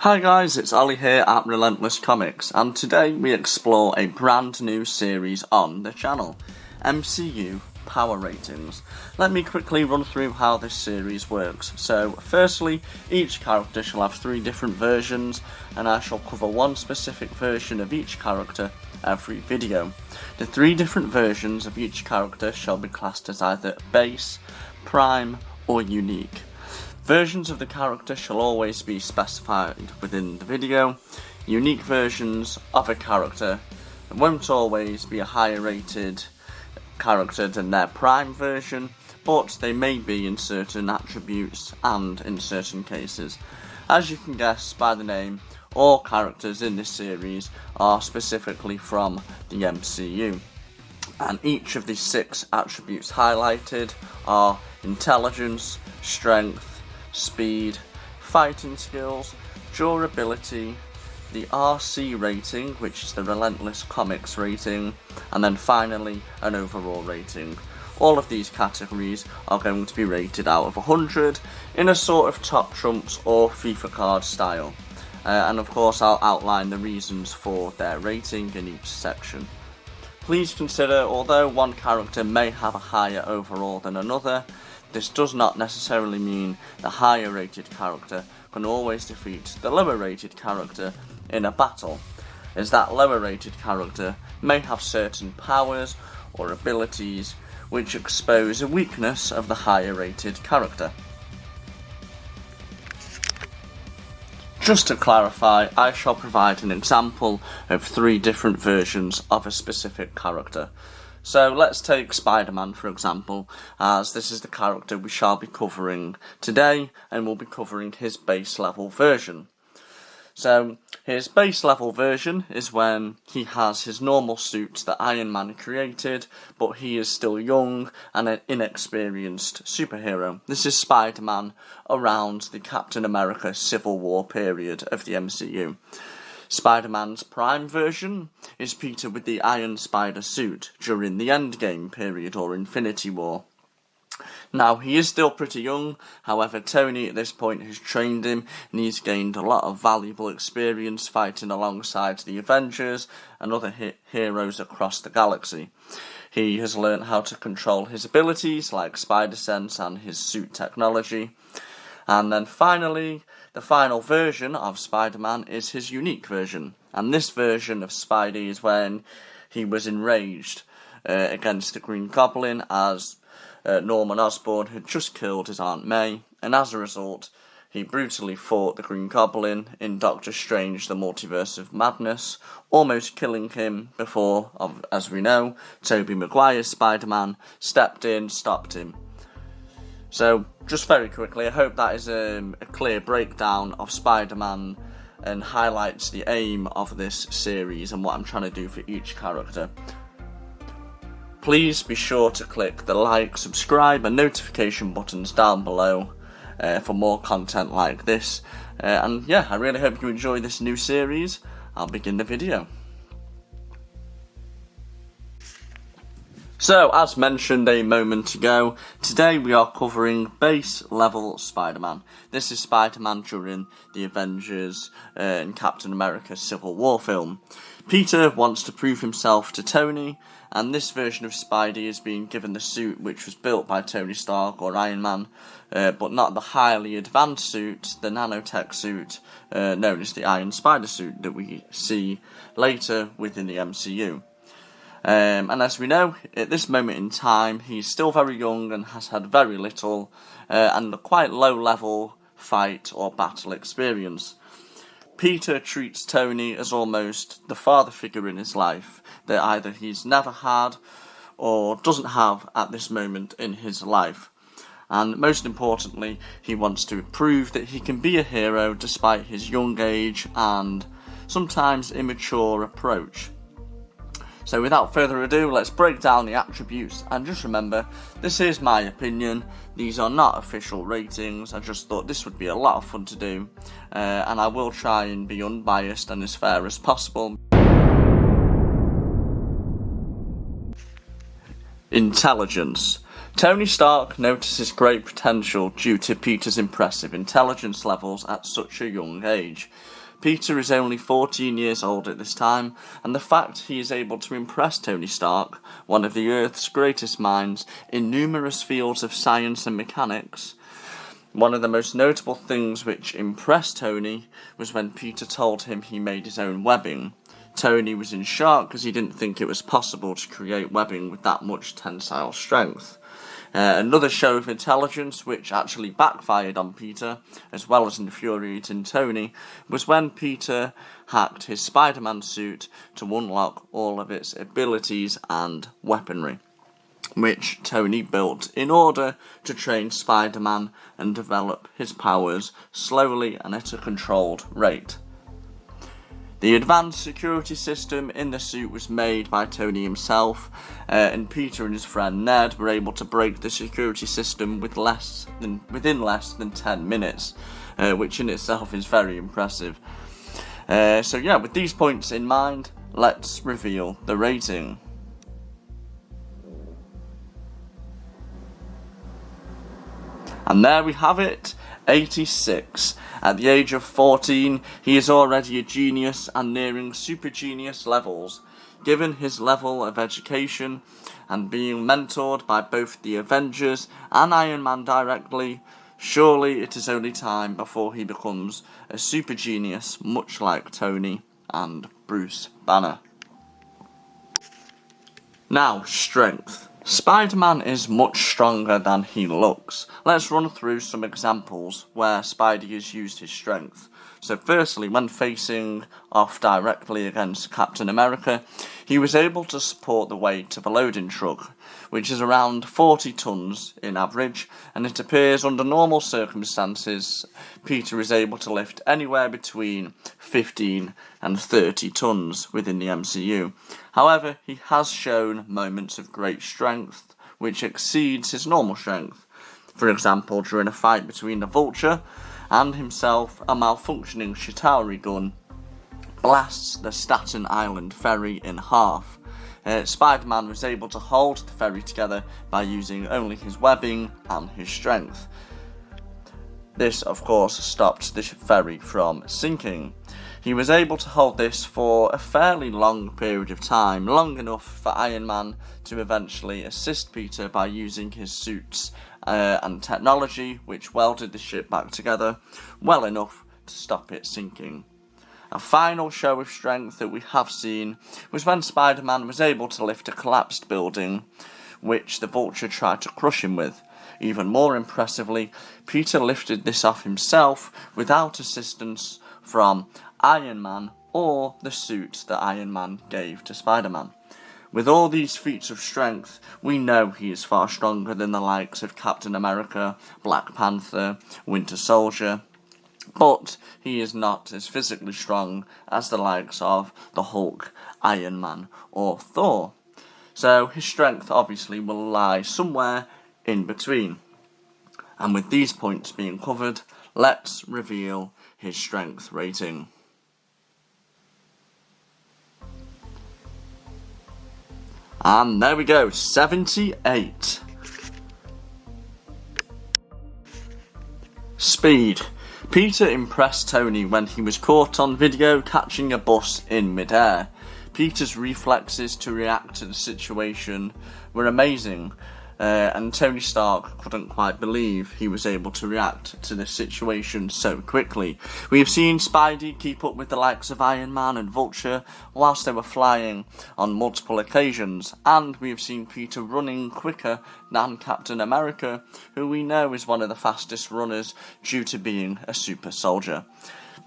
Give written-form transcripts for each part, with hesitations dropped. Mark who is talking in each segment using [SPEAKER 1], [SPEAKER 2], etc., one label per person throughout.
[SPEAKER 1] Hi guys, it's Ollie here at Relentless Comics, and today we explore a brand new series on the channel, MCU Power Ratings. Let me quickly run through how this series works. So firstly, each character shall have 3 different versions, and I shall cover one specific version of each character every video. The 3 different versions of each character shall be classed as either base, prime or unique. Versions of the character shall always be specified within the video. Unique versions of a character won't always be a higher rated character than their prime version, but they may be in certain attributes and in certain cases. As you can guess by the name, all characters in this series are specifically from the MCU. And each of the 6 attributes highlighted are intelligence, strength, speed, fighting skills, durability, the RC rating, which is the Relentless Comics rating, and then finally an overall rating. All of these categories are going to be rated out of 100 in a sort of top trumps or FIFA card style. And of course I'll outline the reasons for their rating in each section. Please consider, although one character may have a higher overall than another, this does not necessarily mean the higher rated character can always defeat the lower rated character in a battle, as that lower rated character may have certain powers or abilities which expose a weakness of the higher rated character. Just to clarify, I shall provide an example of 3 different versions of a specific character. So let's take SpiderMan for example, as this is the character we shall be covering today, and we'll be covering his base level version. So his base level version is when he has his normal suit that Iron Man created, but he is still young and an inexperienced superhero. This is Spider-Man around the Captain America Civil War period of the MCU. Spider-Man's prime version is Peter with the Iron Spider suit during the Endgame period or Infinity War. Now, he is still pretty young, however Tony at this point has trained him and he's gained a lot of valuable experience fighting alongside the Avengers and other heroes across the galaxy. He has learnt how to control his abilities like Spider Sense and his suit technology. And then finally, the final version of Spider-Man is his unique version. And this version of Spidey is when he was enraged against the Green Goblin as Norman Osborn had just killed his Aunt May. And as a result, he brutally fought the Green Goblin in Doctor Strange, the Multiverse of Madness, almost killing him before, as we know, Tobey Maguire's Spider-Man stepped in, stopped him. So, just very quickly, I hope that is a clear breakdown of Spider-Man and highlights the aim of this series and what I'm trying to do for each character. Please be sure to click the like, subscribe and notification buttons down below for more content like this. And yeah, I really hope you enjoy this new series. I'll begin the video. So, as mentioned a moment ago, today we are covering base level Spider-Man. This is Spider-Man during the Avengers and Captain America Civil War film. Peter wants to prove himself to Tony, and this version of Spidey is being given the suit which was built by Tony Stark or Iron Man, but not the highly advanced suit, the nanotech suit, known as the Iron Spider suit that we see later within the MCU. And as we know, at this moment in time, he's still very young and has had very little and a quite low-level fight or battle experience. Peter treats Tony as almost the father figure in his life that either he's never had or doesn't have at this moment in his life. And most importantly, he wants to prove that he can be a hero despite his young age and sometimes immature approach. So without further ado, let's break down the attributes, and just remember, this is my opinion, these are not official ratings. I just thought this would be a lot of fun to do, and I will try and be unbiased and as fair as possible. Intelligence. Tony Stark notices great potential due to Peter's impressive intelligence levels at such a young age. Peter is only 14 years old at this time, and the fact he is able to impress Tony Stark, one of the Earth's greatest minds, in numerous fields of science and mechanics. One of the most notable things which impressed Tony was when Peter told him he made his own webbing. Tony was in shock because he didn't think it was possible to create webbing with that much tensile strength. Another show of intelligence which actually backfired on Peter, as well as infuriating Tony, was when Peter hacked his SpiderMan suit to unlock all of its abilities and weaponry, which Tony built in order to train Spider-Man and develop his powers slowly and at a controlled rate. The advanced security system in the suit was made by Tony himself, and Peter and his friend Ned were able to break the security system within less than 10 minutes, which in itself is very impressive. With these points in mind, let's reveal the rating. And there we have it, 86. At the age of 14, he is already a genius and nearing super genius levels. Given his level of education and being mentored by both the Avengers and Iron Man directly, surely it is only time before he becomes a super genius, much like Tony and Bruce Banner. Now, strength. Spider-Man is much stronger than he looks. Let's run through some examples where Spidey has used his strength. So firstly, when facing off directly against Captain America, he was able to support the weight of a loading truck, which is around 40 tons in average, and it appears under normal circumstances, Peter is able to lift anywhere between 15 and 30 tons within the MCU. However, he has shown moments of great strength, which exceeds his normal strength. For example, during a fight between the Vulture and himself, a malfunctioning Chitauri gun blasts the Staten Island ferry in half. Spider-Man was able to hold the ferry together by using only his webbing and his strength. This, of course, stopped the ferry from sinking. He was able to hold this for a fairly long period of time, long enough for Iron Man to eventually assist Peter by using his suits and technology, which welded the ship back together well enough to stop it sinking. A final show of strength that we have seen was when Spider-Man was able to lift a collapsed building, which the Vulture tried to crush him with. Even more impressively, Peter lifted this off himself without assistance from Iron Man or the suit that Iron Man gave to Spider-Man. With all these feats of strength, we know he is far stronger than the likes of Captain America, Black Panther, Winter Soldier, but he is not as physically strong as the likes of the Hulk, Iron Man, or Thor. So his strength obviously will lie somewhere in between. And with these points being covered, let's reveal his strength rating. And there we go, 78. Speed. Peter impressed Tony when he was caught on video catching a bus in midair. Peter's reflexes to react to the situation were amazing, and Tony Stark couldn't quite believe he was able to react to this situation so quickly. We have seen Spidey keep up with the likes of Iron Man and Vulture whilst they were flying on multiple occasions, and we have seen Peter running quicker than Captain America, who we know is one of the fastest runners due to being a super soldier.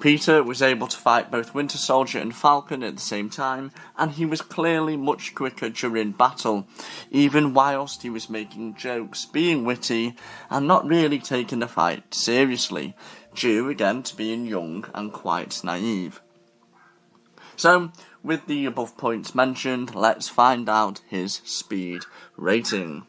[SPEAKER 1] Peter was able to fight both Winter Soldier and Falcon at the same time, and he was clearly much quicker during battle, even whilst he was making jokes, being witty, and not really taking the fight seriously, due again to being young and quite naive. So, with the above points mentioned, let's find out his speed rating.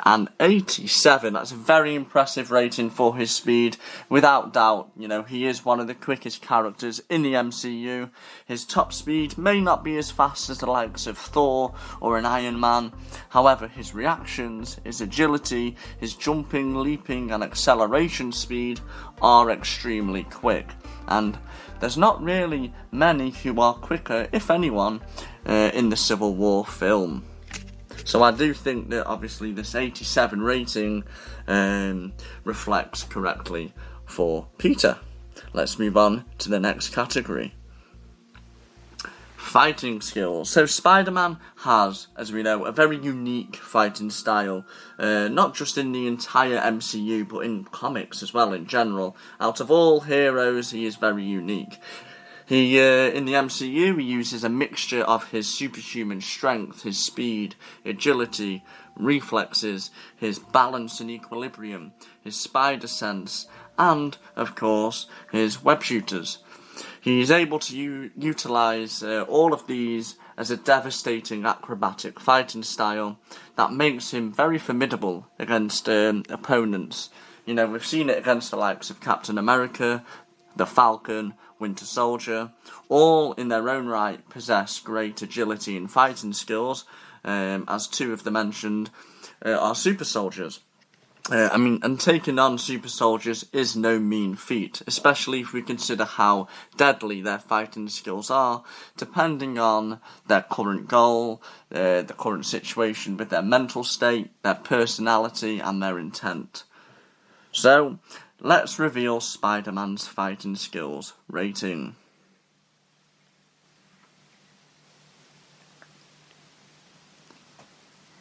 [SPEAKER 1] And 87, that's a very impressive rating for his speed. Without doubt, he is one of the quickest characters in the MCU. His top speed may not be as fast as the likes of Thor or an Iron Man. However, his reactions, his agility, his jumping, leaping and acceleration speed are extremely quick. And there's not really many who are quicker, if anyone, in the Civil War film. So I do think that obviously this 87 rating reflects correctly for Peter. Let's move on to the next category. Fighting skills. So Spider-Man has, as we know, a very unique fighting style, not just in the entire MCU, but in comics as well in general. Out of all heroes, he is very unique. He, in the MCU, he uses a mixture of his superhuman strength, his speed, agility, reflexes, his balance and equilibrium, his spider sense, and, of course, his web shooters. He is able to utilise all of these as a devastating acrobatic fighting style that makes him very formidable against opponents. We've seen it against the likes of Captain America, the Falcon, Winter Soldier, all in their own right possess great agility and fighting skills, as two of the mentioned are super soldiers. And taking on super soldiers is no mean feat, especially if we consider how deadly their fighting skills are, depending on their current goal, the current situation with their mental state, their personality and their intent. So, let's reveal Spider-Man's fighting skills rating.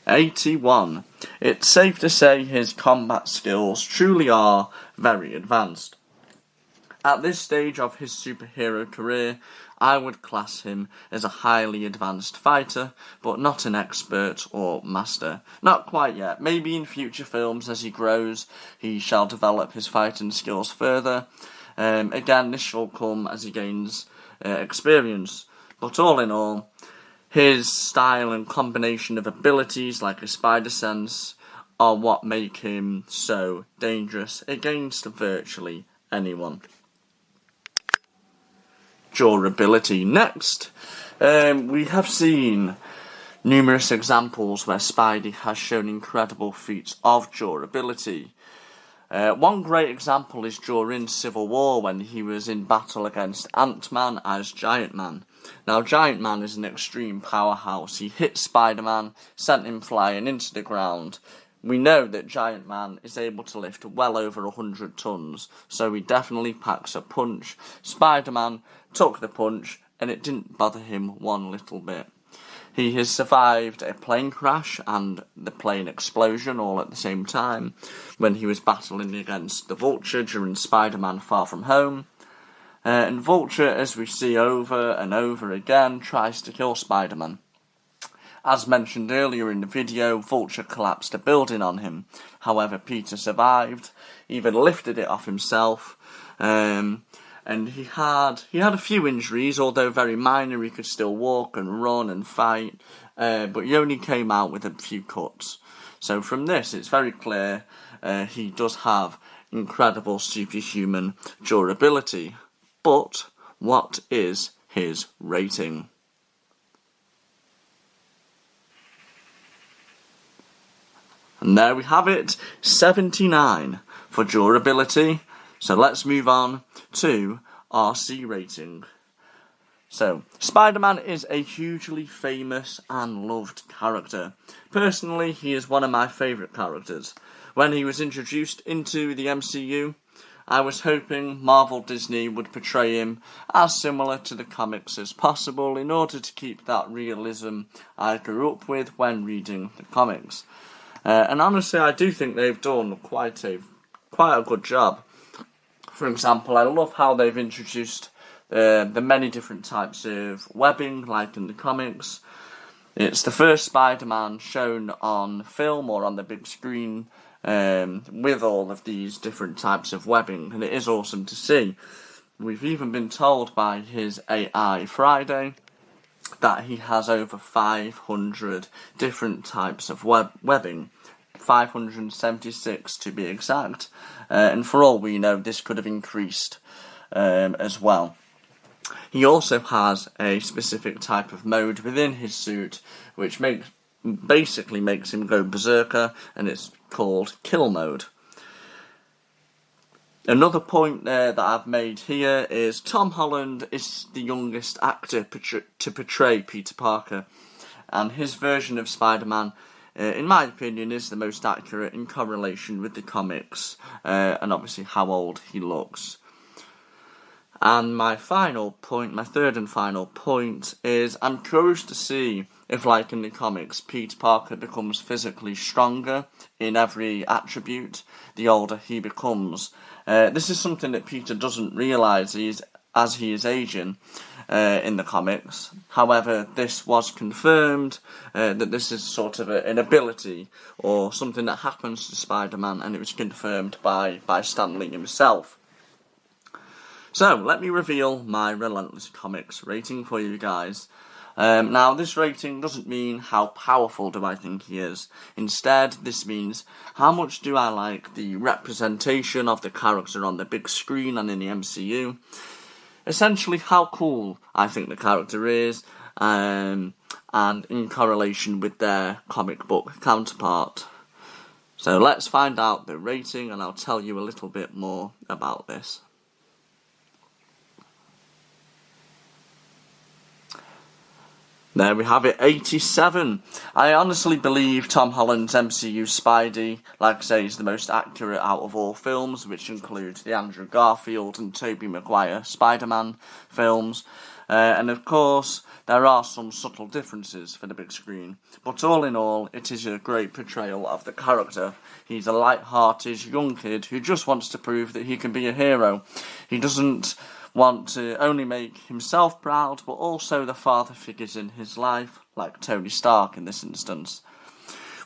[SPEAKER 1] '81. It's safe to say his combat skills truly are very advanced. At this stage of his superhero career, I would class him as a highly advanced fighter, but not an expert or master. Not quite yet. Maybe in future films, as he grows, he shall develop his fighting skills further. Again, this shall come as he gains experience. But all in all, his style and combination of abilities like a spider sense are what make him so dangerous against virtually anyone. Durability. Next, we have seen numerous examples where Spidey has shown incredible feats of durability. One great example is during Civil War when he was in battle against Ant-Man as Giant Man. Now, Giant Man is an extreme powerhouse. He hit Spider-Man, sent him flying into the ground. We know that Giant Man is able to lift well over 100 tons, so he definitely packs a punch. Spider-Man took the punch, and it didn't bother him one little bit. He has survived a plane crash and the plane explosion all at the same time when he was battling against the Vulture during Spider-Man Far From Home. And Vulture, as we see over and over again, tries to kill Spider-Man. As mentioned earlier in the video, Vulture collapsed a building on him. However, Peter survived, even lifted it off himself, and he had a few injuries, although very minor. He could still walk and run and fight, but he only came out with a few cuts. So from this, it's very clear he does have incredible superhuman durability. But what is his rating? And there we have it, 79 for durability. So let's move on to RC rating. So, Spider-Man is a hugely famous and loved character. Personally, he is one of my favourite characters. When he was introduced into the MCU, I was hoping Marvel Disney would portray him as similar to the comics as possible in order to keep that realism I grew up with when reading the comics. And honestly, I do think they've done quite a good job. For example, I love how they've introduced the many different types of webbing, like in the comics. It's the first Spider-Man shown on film or on the big screen with all of these different types of webbing, and it is awesome to see. We've even been told by his AI Friday that he has over 500 different types of webbing. 576 to be exact, and for all we know this could have increased as well. He also has a specific type of mode within his suit which basically makes him go berserker, and it's called kill mode. Another point that I've made here is Tom Holland is the youngest actor to portray Peter Parker, and his version of Spider-Man, in my opinion, is the most accurate in correlation with the comics, and obviously how old he looks. And my third and final point is I'm curious to see if, like in the comics, Peter Parker becomes physically stronger in every attribute the older he becomes. This is something that Peter doesn't realise as he is aging in the comics. However, this was confirmed that this is sort of an ability or something that happens to Spider-Man, and it was confirmed by Stan Lee himself. So, let me reveal my Relentless Comics rating for you guys. Now, this rating doesn't mean how powerful do I think he is. Instead, this means how much do I like the representation of the character on the big screen and in the MCU. Essentially, how cool I think the character is, and in correlation with their comic book counterpart. So, let's find out the rating, and I'll tell you a little bit more about this. There we have it, 87. I honestly believe Tom Holland's MCU Spidey, like I say, is the most accurate out of all films, which includes the Andrew Garfield and Tobey Maguire Spider-Man films. And of course, there are some subtle differences for the big screen. But all in all, it is a great portrayal of the character. He's a light-hearted young kid who just wants to prove that he can be a hero. He doesn't want to only make himself proud, but also the father figures in his life, like Tony Stark in this instance.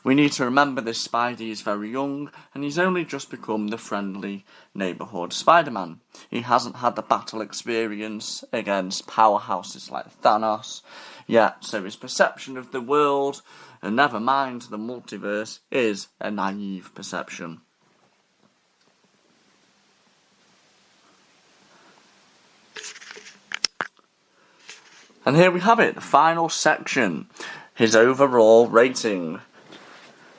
[SPEAKER 1] We need to remember this Spidey is very young, and he's only just become the friendly neighbourhood Spider-Man. He hasn't had the battle experience against powerhouses like Thanos yet, so his perception of the world, and never mind the multiverse, is a naive perception. And here we have it, the final section, his overall rating.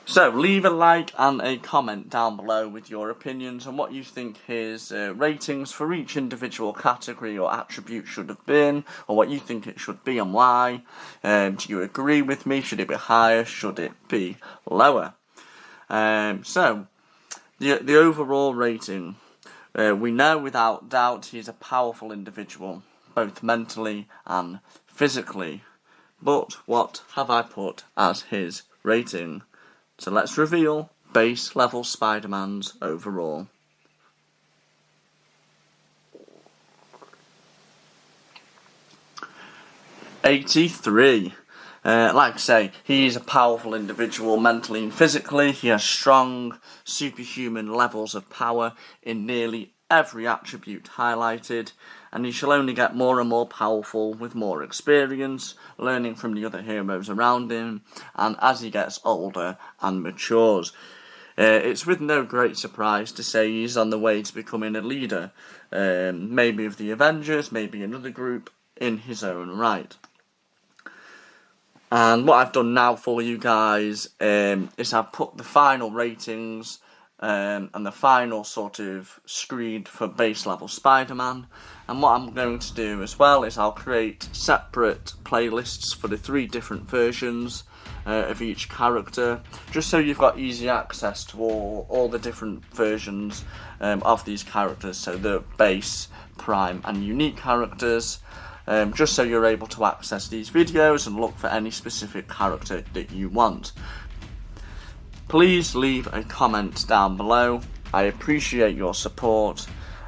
[SPEAKER 1] So, leave a like and a comment down below with your opinions on what you think his ratings for each individual category or attribute should have been, or what you think it should be and why. Do you agree with me? Should it be higher? Should it be lower? So, the overall rating. We know without doubt he's a powerful individual, both mentally and physically. But what have I put as his rating? So let's reveal base level Spider-Man's overall. '83. Like I say, he is a powerful individual mentally and physically. He has strong, superhuman levels of power in nearly every attribute highlighted, and he shall only get more and more powerful with more experience, learning from the other heroes around him, and as he gets older and matures. It's with no great surprise to say he's on the way to becoming a leader, maybe of the Avengers, maybe another group in his own right. And what I've done now for you guys is I've put the final ratings and the final sort of screed for base level Spider-Man. And what I'm going to do as well is I'll create separate playlists for the 3 different versions of each character, just so you've got easy access to all the different versions of these characters, so the base, prime and unique characters. Just so you're able to access these videos and look for any specific character that you want. Please leave a comment down below. I appreciate your support,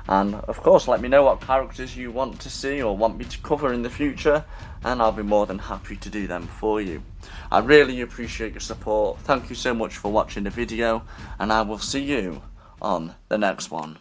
[SPEAKER 1] and of course let me know what characters you want to see or want me to cover in the future, and I'll be more than happy to do them for you. I really appreciate your support. Thank you so much for watching the video, and I will see you on the next one.